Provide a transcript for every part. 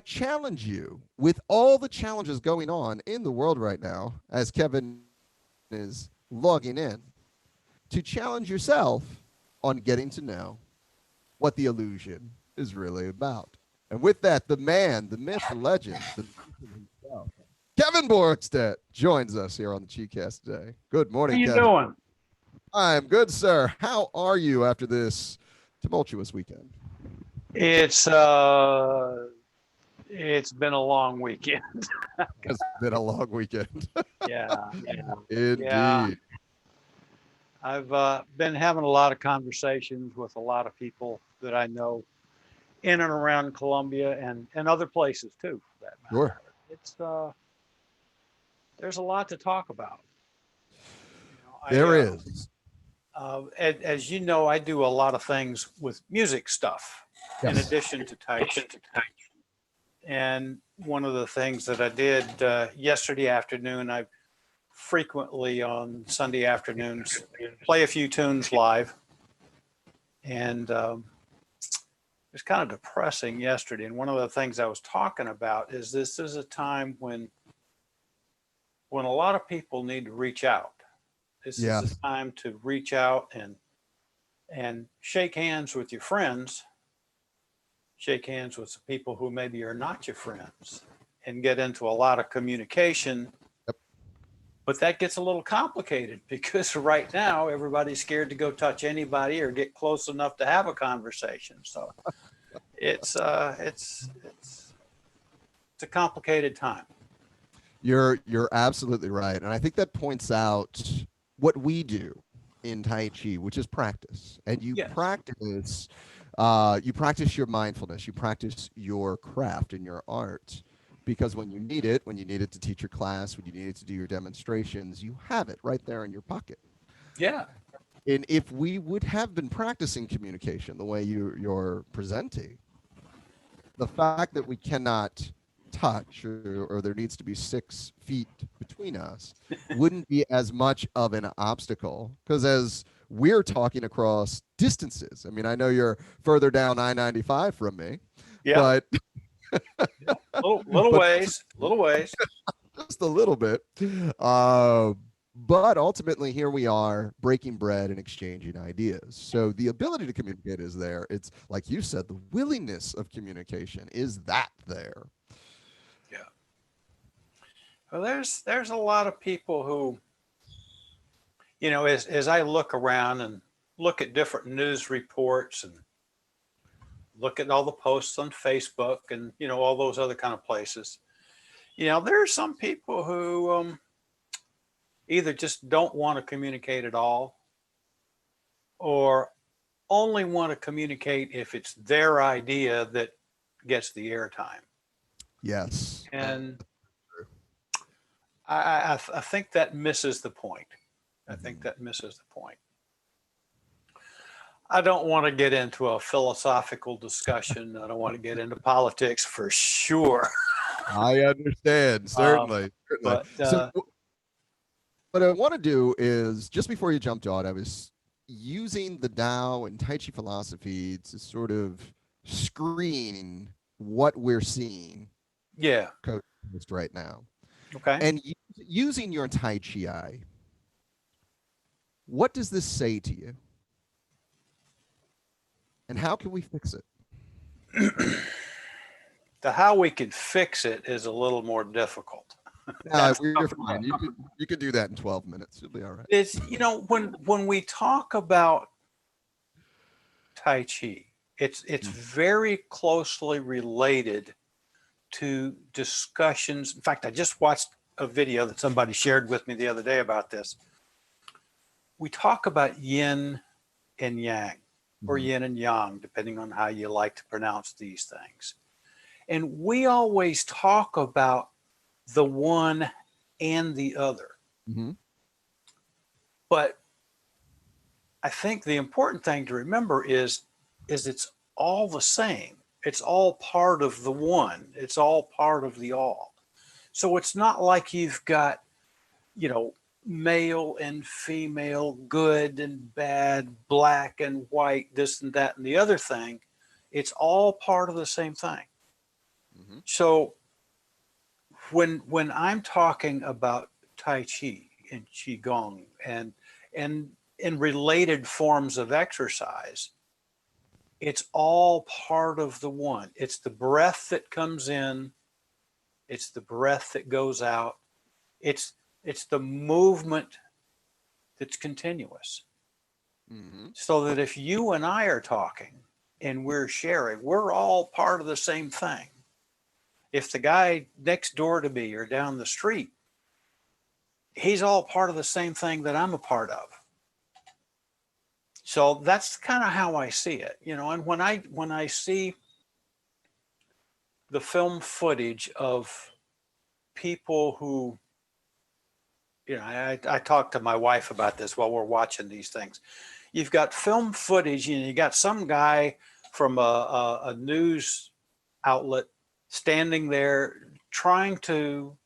challenge you with all the challenges going on in the world right now, as Kevin is logging in, to challenge yourself on getting to know what the illusion is really about. And with that, the man, the myth, the legend, the himself, Kevin Borgstedt joins us here on the Cheatcast today. Good How morning, you Kevin. doing? I'm good, sir. How are you after this tumultuous weekend? It's it's been a long weekend. It's been a long weekend. Yeah, yeah. Indeed. I've been having a lot of conversations with a lot of people that I know in and around Columbia and other places too, for that matter. Sure. It's there's a lot to talk about. There is. As you know, I do a lot of things with music stuff in Yes. addition to Tai Chi. And one of the things that I did yesterday afternoon, I frequently on Sunday afternoons play a few tunes live. And it was kind of depressing yesterday. And one of the things I was talking about is this is a time when a lot of people need to reach out. This Yeah. is a time to reach out and shake hands with your friends, shake hands with some people who maybe are not your friends, and get into a lot of communication. Yep. But that gets a little complicated because right now everybody's scared to go touch anybody or get close enough to have a conversation. So it's a complicated time. You're absolutely right. And I think that points out what we do in Tai Chi, which is practice. And Yes. You practice your mindfulness, you practice your craft and your art. Because when you need it to teach your class, when you need it to do your demonstrations, you have it right there in your pocket. Yeah. And if we would have been practicing communication the way you're presenting, the fact that we cannot touch or there needs to be 6 feet between us wouldn't be as much of an obstacle, because as we're talking across distances, I mean, I know you're further down I-95 from me, Yeah. but Little but ways, little ways. just a little bit. But ultimately, here we are breaking bread and exchanging ideas. So the ability to communicate is there. It's like you said, the willingness of communication is that there. Yeah. Well, there's a lot of people who, as I look around and look at different news reports and look at all the posts on Facebook and all those other kind of places, there are some people who either just don't want to communicate at all, or only want to communicate if it's their idea that gets the airtime. Yes. And I think that misses the point. I think that misses the point. I don't want to get into a philosophical discussion. I don't want to get into politics for sure. I understand. Certainly. Certainly. But So what I want to do is, just before you jumped on, I was using the Tao and Tai Chi philosophy to sort of screen what we're seeing yeah, right now. okay. And using your Tai Chi eye, what does this say to you? And how can we fix it? The how we can fix it is a little more difficult. You're fine. You could do that in 12 minutes. You'll be all right. It's when we talk about Tai Chi, it's very closely related to discussions. In fact, I just watched a video that somebody shared with me the other day about this. We talk about yin and yang, or yin and yang, depending on how you like to pronounce these things. And we always talk about the one and the other. Mm-hmm. But I think the important thing to remember is it's all the same. It's all part of the one. It's all part of the all. So it's not like you've got, male and female, good and bad, black and white, this and that and the other thing. It's all part of the same thing. Mm-hmm. So when I'm talking about Tai Chi and Qigong and in related forms of exercise, it's all part of the one. It's the breath that comes in, it's the breath that goes out. It's it's the movement that's continuous. Mm-hmm. So that if you and I are talking and we're sharing, we're all part of the same thing. If the guy next door to me or down the street, he's all part of the same thing that I'm a part of. So that's kind of how I see it, you know. And when I see the film footage of people who, you know, I talked to my wife about this while we're watching these things. You've got film footage, and you got some guy from a news outlet standing there trying to,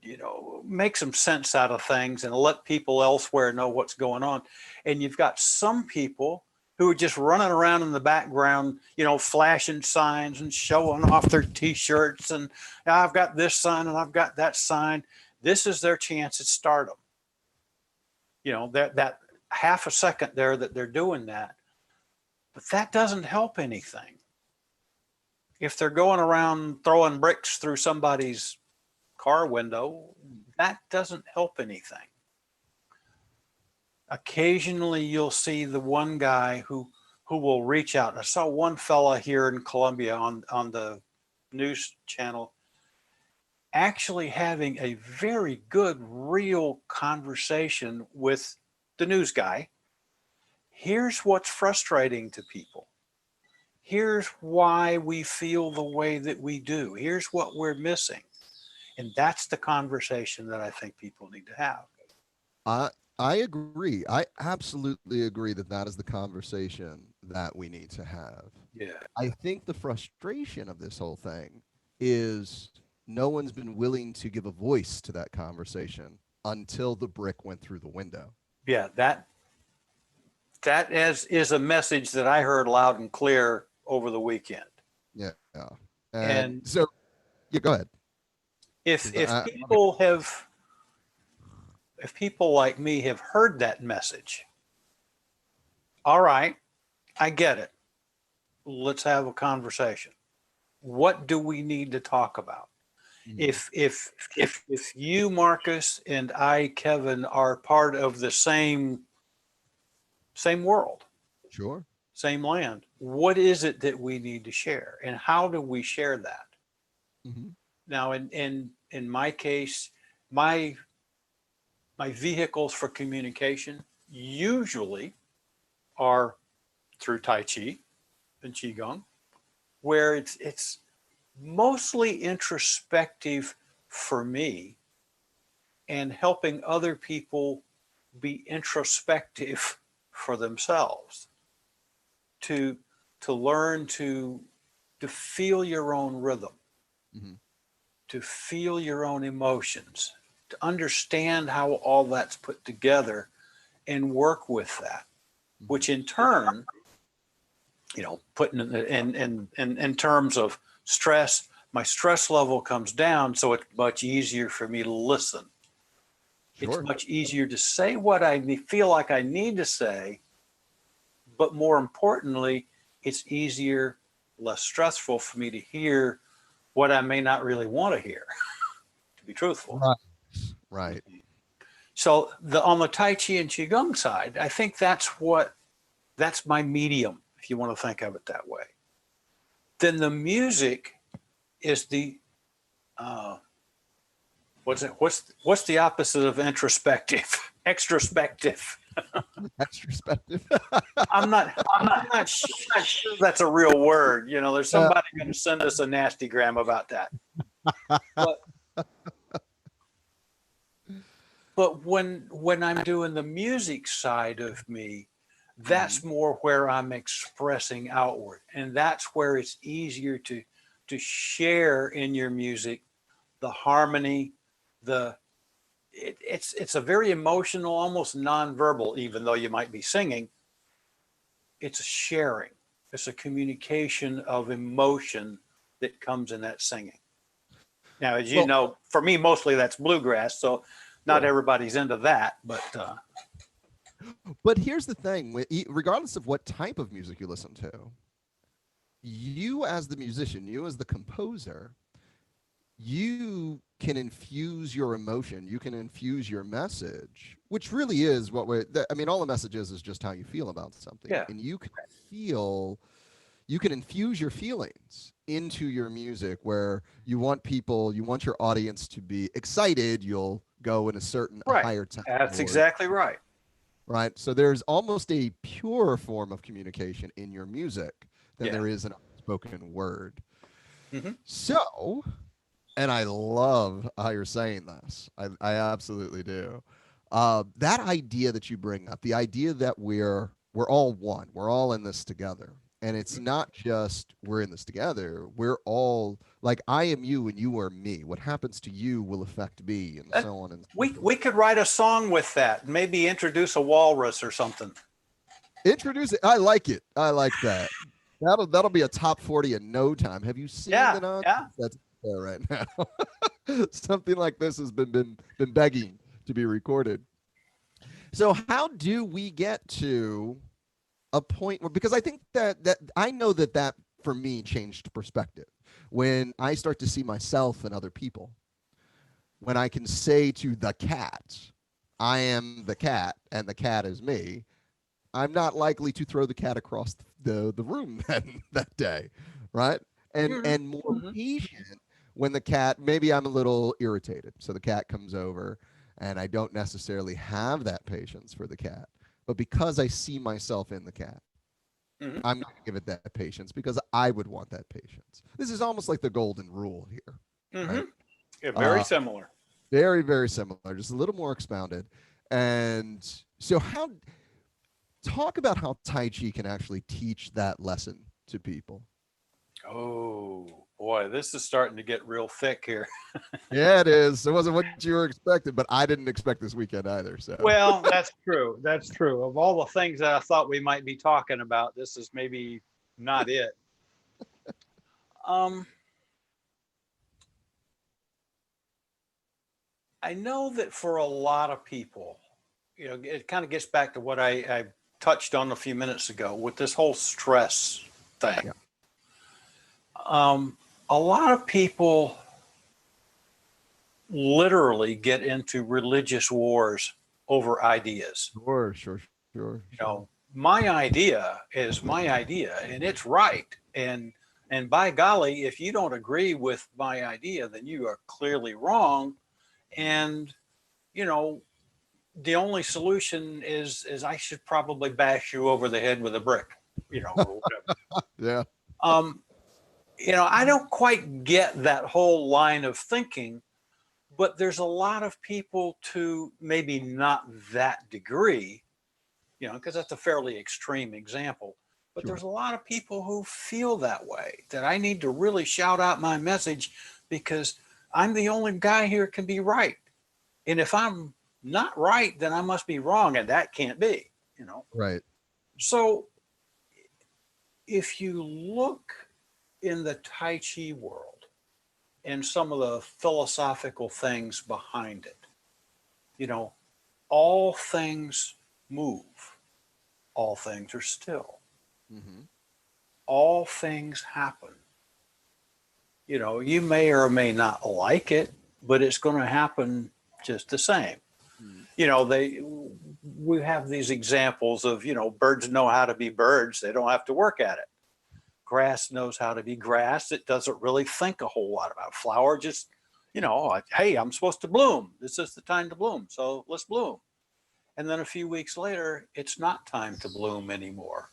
you know, make some sense out of things and let people elsewhere know what's going on. And you've got some people who are just running around in the background, you know, flashing signs and showing off their t-shirts and I've got this sign and I've got that sign. This is their chance at stardom. You know, that half a second there that they're doing that, but that doesn't help anything. If they're going around throwing bricks through somebody's car window, that doesn't help anything. Occasionally you'll see the one guy who will reach out. I saw one fella here in Columbia on the news channel actually having a very good real conversation with the news guy. Here's what's frustrating to people. Here's why we feel the way that we do. Here's what we're missing. And that's the conversation that I think people need to have. I I agree. I absolutely agree that that is the conversation that we need to have. Yeah. I think the frustration of this whole thing is no one's been willing to give a voice to that conversation until the brick went through the window. Yeah, that is a message that I heard loud and clear over the weekend. Yeah. And And so, yeah, go ahead. if 'Cause if I, people have if people like me have heard that message, all right, I get it. Let's have a conversation. What do we need to talk about? Mhm. If you, Marcus, and I, Kevin, are part of the same world, Sure. same land, what is it that we need to share, and how do we share that? Hmm. Now, in my case, my my vehicles for communication usually are through Tai Chi and Qigong, where it's mostly introspective for me and helping other people be introspective for themselves to to learn to feel your own rhythm, Hmm. to feel your own emotions, to understand how all that's put together and work with that, Hmm. which in turn, you know, putting in terms of stress, my stress level comes down, so it's much easier for me to listen. It's Sure. much easier to say what I feel like I need to say, but more importantly, it's easier, less stressful for me to hear what I may not really want to hear, to be truthful. Right. Right. So on the Tai Chi and Qigong side, I think that's my medium, if you want to think of it that way. Then the music is the uh, what's the opposite of introspective? Extrospective. That's perspective. I'm not sure that's a real word. You know, there's Uh, somebody going to send us a nasty gram about that. But but when I'm doing the music side of me, mhm. that's more where I'm expressing outward, and that's where it's easier to share in your music the harmony, the it's a very emotional, almost nonverbal, even though you might be singing. It's a sharing. It's a communication of emotion that comes in that singing. Now, as you know, for me, mostly that's bluegrass. So not everybody's into that, but here's the thing, regardless of what type of music you listen to, you as the musician, you as the composer, you can infuse your emotion, you can infuse your message, which really is what I mean, all the message is just how you feel about something. yeah. And you can infuse your feelings into your music, where you want your audience to be excited, you'll go in a certain higher tempo. That's exactly right. Right. So there's almost a pure form of communication in your music than there is an unspoken word. Mm-hmm. So, and I love how you're saying this. I absolutely do. That idea that you bring up, the idea that we're all one, we're all in this together. And it's not just we're in this together. We're all like, I am you and you are me. What happens to you will affect me, and so on. And we could write a song with that. Maybe introduce a walrus or something. Introduce it. I like it. I like that. That'll be a top 40 in no time. Have you seen the nonsense that's there right now? Something like this has been begging to be recorded. So how do we get to a point where, because I think that I know that for me changed perspective when I start to see myself and other people, when I can say to the cat, I am the cat and the cat is me, I'm not likely to throw the cat across the room that day, right? And more patient when the cat, maybe I'm a little irritated, so the cat comes over and I don't necessarily have that patience for the cat, but because I see myself in the cat, I'm going to give it that patience because I would want that patience. This is almost like the golden rule here. Right? Yeah, very similar. Very, very similar, just a little more expounded. And so talk about how Tai Chi can actually teach that lesson to people. Oh boy, this is starting to get real thick here. Yeah, it is. It wasn't what you were expecting, but I didn't expect this weekend either. So Well, that's true. That's true. Of all the things that I thought we might be talking about, this is maybe not it. I know that for a lot of people, it kind of gets back to what I touched on a few minutes ago with this whole stress thing. Yeah. A lot of people literally get into religious wars over ideas. Sure. My idea is my idea and it's right. And by golly, if you don't agree with my idea, then you are clearly wrong. And, the only solution is I should probably bash you over the head with a brick, or whatever. Yeah. I don't quite get that whole line of thinking, but there's a lot of people to maybe not that degree, because that's a fairly extreme example. But there's a lot of people who feel that way, that I need to really shout out my message because I'm the only guy here can be right. And if I'm not right, then I must be wrong. And that can't be, Right. So if you look in the Tai Chi world and some of the philosophical things behind it, all things move, all things are still, all things happen. You may or may not like it, but it's going to happen just the same. We have these examples of, birds know how to be birds. They don't have to work at it. Grass knows how to be grass. It doesn't really think a whole lot about flower. Just, hey, I'm supposed to bloom. This is the time to bloom. So let's bloom. And then a few weeks later, it's not time to bloom anymore.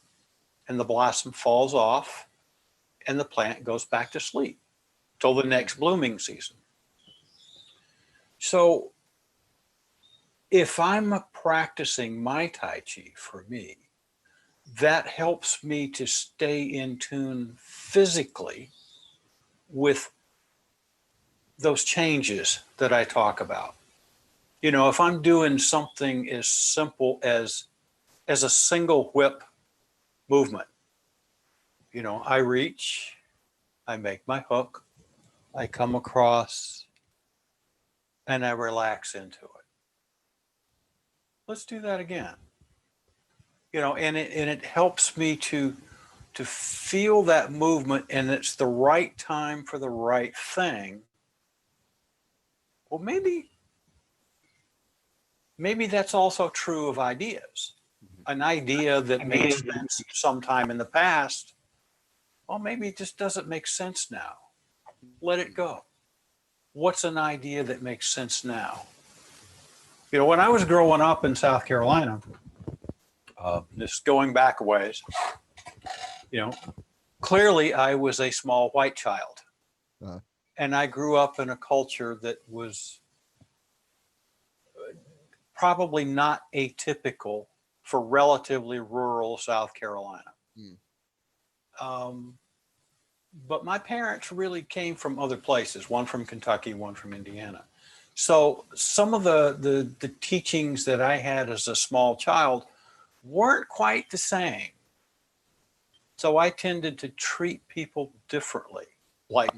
And the blossom falls off and the plant goes back to sleep till the next blooming season. So if I'm practicing my Tai Chi for me, that helps me to stay in tune physically with those changes that I talk about. If I'm doing something as simple as a single whip movement, I reach, I make my hook, I come across, and I relax into it. Let's do that again. And it helps me to feel that movement, and it's the right time for the right thing. Well, maybe that's also true of ideas. An idea that made sense sometime in the past, well, maybe it just doesn't make sense now. Let it go. What's an idea that makes sense now? When I was growing up in South Carolina, just going back a ways, clearly I was a small white child. Uh, And I grew up in a culture that was probably not atypical for relatively rural South Carolina. mm, But my parents really came from other places, one from Kentucky, one from Indiana. So some of the teachings that I had as a small child weren't quite the same. So I tended to treat people differently, like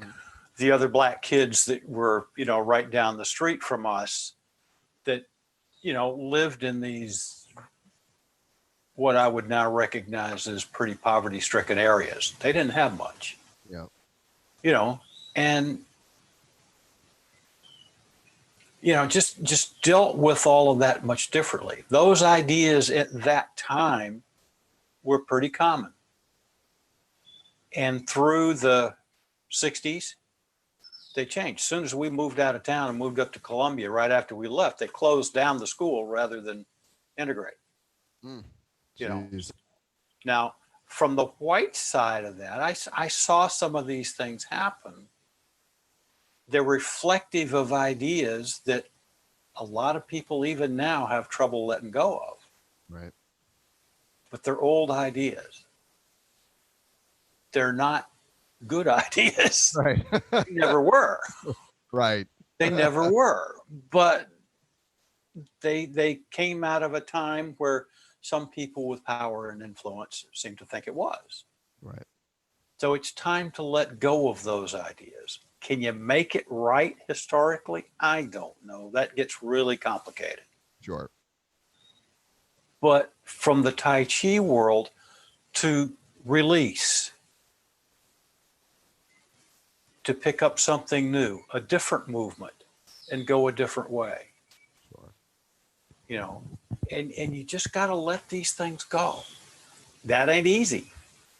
the other black kids that were, right down the street from us that, lived in these, what I would now recognize as pretty poverty stricken areas. They didn't have much, yeah. And, just dealt with all of that much differently. Those ideas at that time were pretty common. And through the 60s, they changed. As soon as we moved out of town and moved up to Columbia, right after we left, they closed down the school rather than integrate. Mm, Now, from the white side of that, I saw some of these things happen. They're reflective of ideas that a lot of people even now have trouble letting go of. Right. But they're old ideas. They're not good ideas. Right. They never were. Right. They never were. But they came out of a time where some people with power and influence seem to think it was. Right. So it's time to let go of those ideas. Can you make it right historically? I don't know. That gets really complicated. Sure. But from the Tai Chi world, to release, to pick up something new, a different movement, and go a different way. Sure. And you just got to let these things go. That ain't easy.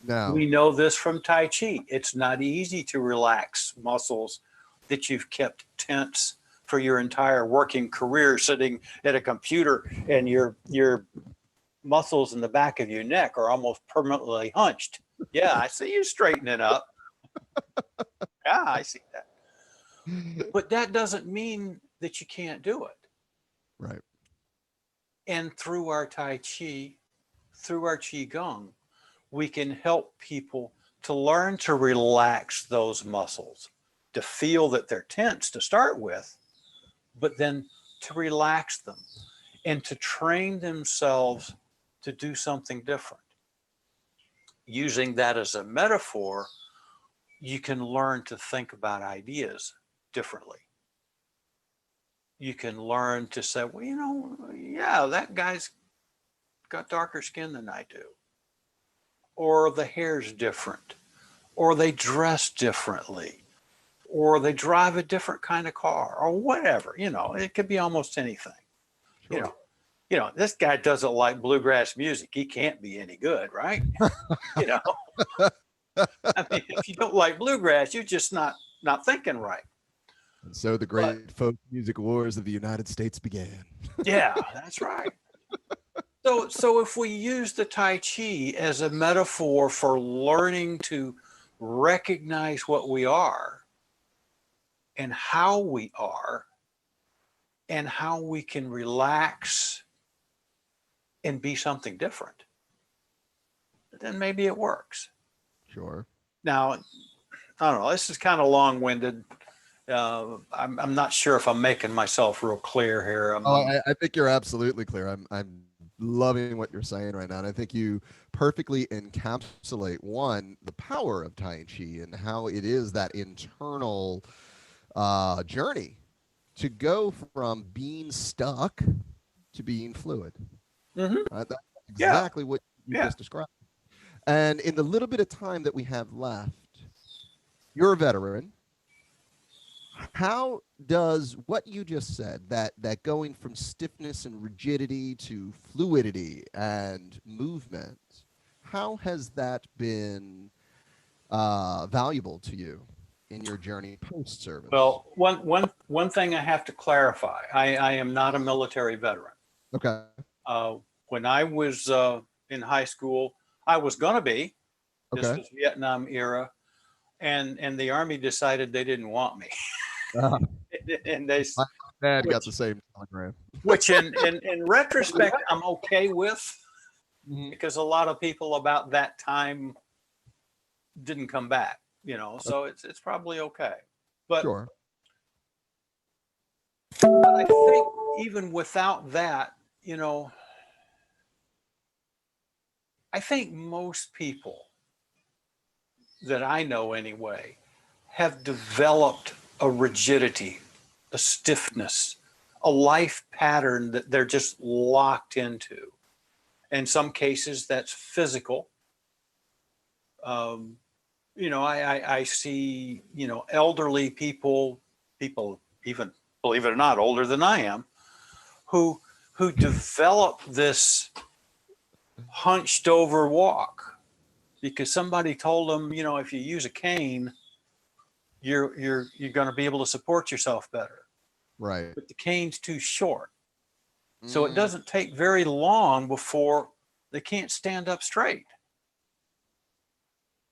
No. We know this from Tai Chi. It's not easy to relax muscles that you've kept tense for your entire working career, sitting at a computer, and your muscles in the back of your neck are almost permanently hunched. Yeah, I see you straightening up. Yeah, I see that. But that doesn't mean that you can't do it. Right. And through our Tai Chi, through our Qigong, we can help people to learn to relax those muscles, to feel that they're tense to start with, but then to relax them and to train themselves to do something different. Using that as a metaphor, you can learn to think about ideas differently. You can learn to say, well, yeah, that guy's got darker skin than I do. Or the hair's different. Or they dress differently. Or they drive a different kind of car, or whatever. It could be almost anything. Sure. This guy doesn't like bluegrass music. He can't be any good, right? I mean, if you don't like bluegrass, you're just not thinking right. And so the great folk music wars of the United States began. Yeah, that's right. So if we use the Tai Chi as a metaphor for learning to recognize what we are and how we are and how we can relax and be something different, then maybe it works. Sure. Now, I don't know, this is kind of long-winded. I'm not sure if I'm making myself real clear here. I think you're absolutely clear. I'm loving what you're saying right now. And I think you perfectly encapsulate one, the power of Tai Chi and how it is that internal journey to go from being stuck to being fluid. Hmm. Right? That's Yeah, exactly what you yeah. just described. And in the little bit of time that we have left, you're a veteran. How does what you just said, that going from stiffness and rigidity to fluidity and movement, how has that been valuable to you in your journey post service? Well, one thing I have to clarify, I am not a military veteran. Okay. When I was in high school, I was going to be. This Okay. was Vietnam era, and the Army decided they didn't want me. Uh, And they, my dad got which the same telegram. which in retrospect I'm okay with, Mhm. because a lot of people about that time didn't come back, so it's probably okay. But Sure. I think even without that, you know, I think most people that I know anyway have developed a rigidity, a stiffness, a life pattern that they're just locked into. In some cases, that's physical. Um, I see, elderly people even, believe it or not, older than I am, who develop this hunched over walk because somebody told them, if you use a cane, you're going to be able to support yourself better. Right. But the cane's too short, so it Mm, doesn't take very long before they can't stand up straight.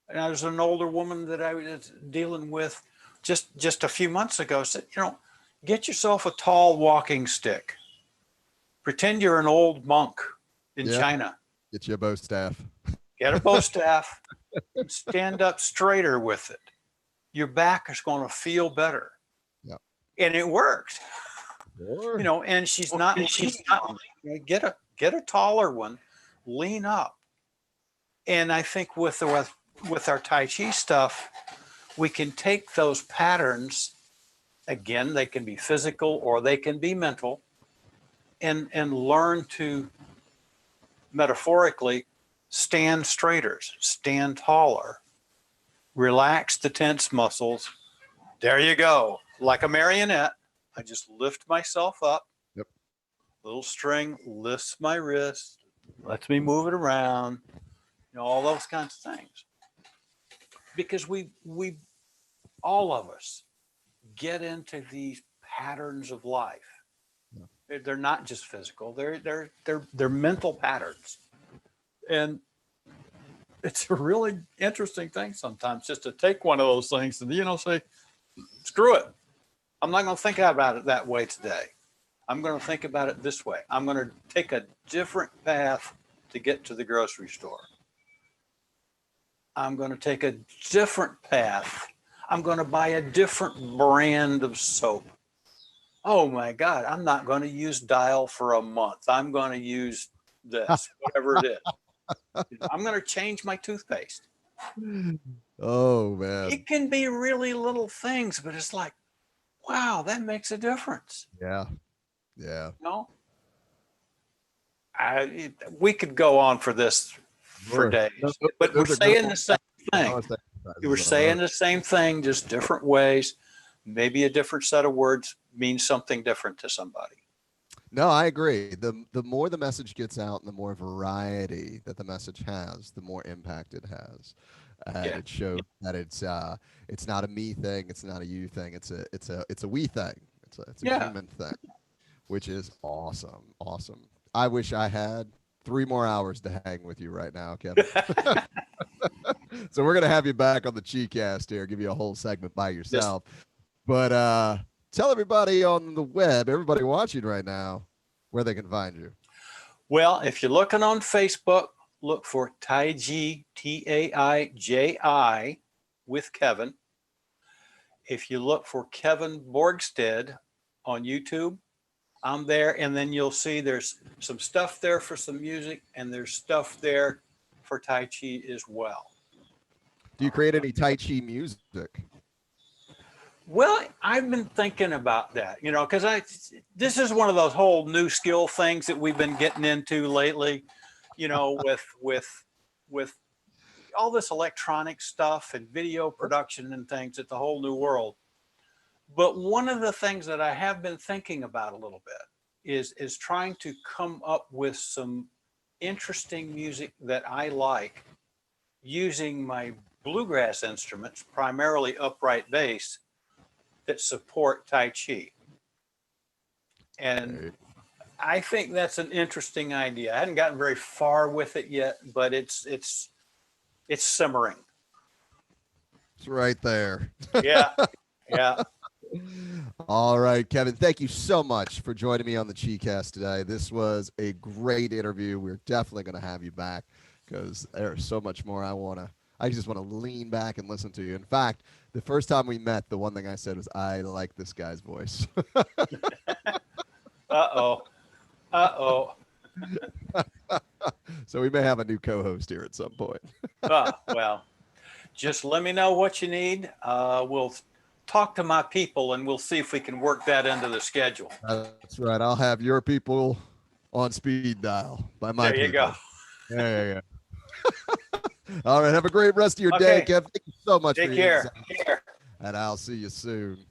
And there's an older woman that I was dealing with just a few months ago. Said, get yourself a tall walking stick. Pretend you're an old monk in yeah. China. Get you a bow staff. Get a bow staff and stand up straighter with it. Your back is going to feel better. Yeah. And it worked. Sure. And she's not leaning. Get a taller one, lean up. And I think with our Tai Chi stuff, we can take those patterns. Again, they can be physical or they can be mental, and learn to metaphorically stand straighter, stand taller, relax the tense muscles. There you go. Like a marionette, I just lift myself up. Yep. Little string lifts my wrist, lets me move it around, all those kinds of things. Because we all of us get into these patterns of life. Yeah. They're not just physical. They're mental patterns. And it's a really interesting thing sometimes just to take one of those things and say, screw it. I'm not going to think about it that way today. I'm going to think about it this way. I'm going to take a different path to get to the grocery store. I'm going to take a different path. I'm going to buy a different brand of soap. Oh my God, I'm not going to use Dial for a month. I'm going to use this, whatever it is. I'm going to change my toothpaste. Oh man. It can be really little things, but it's like, wow, that makes a difference. Yeah. Yeah. You know, we could go on for this for Sure. No, days, but we're those are great saying the same thing. We're exercises. I love saying it. the same thing, just different ways. Maybe a different set of words means something different to somebody. No, I agree. The more the message gets out and the more variety that the message has, the more impact it has. And Yeah. it shows that it's not a me thing, it's not a you thing, it's a we thing. It's a Yeah. human thing, which is awesome. Awesome. I wish I had 3 more hours to hang with you right now, Kevin. So we're gonna have you back on the Chi-Cast here, give you a whole segment by Just yourself. But tell everybody on the web, everybody watching right now, where they can find you. Well, if you're looking on Facebook, look for Taiji, Taiji, with Kevin. If you look for Kevin Borgstead on YouTube, I'm there, and then you'll see there's some stuff there for some music, and there's stuff there for Tai Chi as well. Do you create any Tai Chi music? Well, I've been thinking about that, because this is one of those whole new skill things that we've been getting into lately, with all this electronic stuff and video production and things. It's a whole new world. But one of the things that I have been thinking about a little bit is trying to come up with some interesting music that I like using my bluegrass instruments, primarily upright bass, that support Tai Chi. And Right. I think that's an interesting idea. I hadn't gotten very far with it yet, but it's simmering. It's right there. Yeah, yeah. All right, Kevin, thank you so much for joining me on the Chi-Cast today. This was a great interview. We're definitely going to have you back because there's so much more I just want to lean back and listen to you. In fact, the first time we met, the one thing I said was, I like this guy's voice. Uh-oh. Uh-oh. So we may have a new co-host here at some point. Well, just let me know what you need. We'll talk to my people and we'll see if we can work that into the schedule. That's right. I'll have your people on speed dial by my There you people. go. Yeah. All right. Have a great rest of your day, Okay. Kev. Thank you so much Take for your care. insight, and I'll see you soon.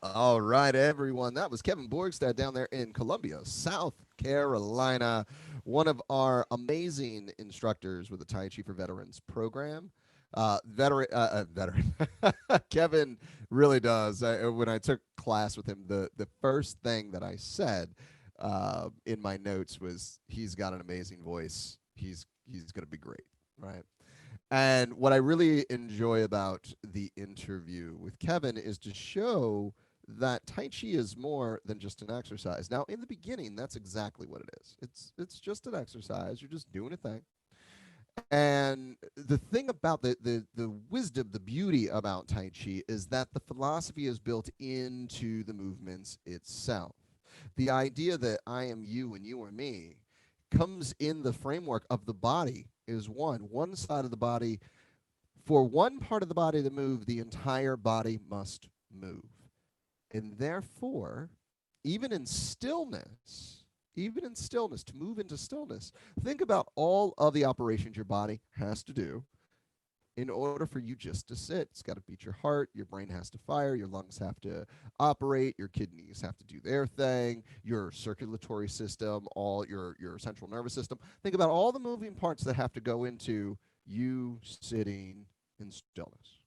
All right, everyone. That was Kevin Borgstad down there in Columbia, South Carolina, one of our amazing instructors with the Tai Chi for Veterans program. Veteran. Kevin really does. When I took class with him, the first thing that I said in my notes was, "He's got an amazing voice. He's going to be great." Right. And what I really enjoy about the interview with Kevin is to show that Tai Chi is more than just an exercise. Now, in the beginning, that's exactly what it is. It's just an exercise. You're just doing a thing. And the thing about the wisdom, the beauty about Tai Chi is that the philosophy is built into the movements itself. The idea that I am you and you are me comes in the framework of the body is one side of the body. For one part of the body to move, the entire body must move. And therefore, even in stillness, to move into stillness, think about all of the operations your body has to do in order for you just to sit. It's got to beat your heart, your brain has to fire, your lungs have to operate, your kidneys have to do their thing, your circulatory system, all your central nervous system. Think about all the moving parts that have to go into you sitting in stillness.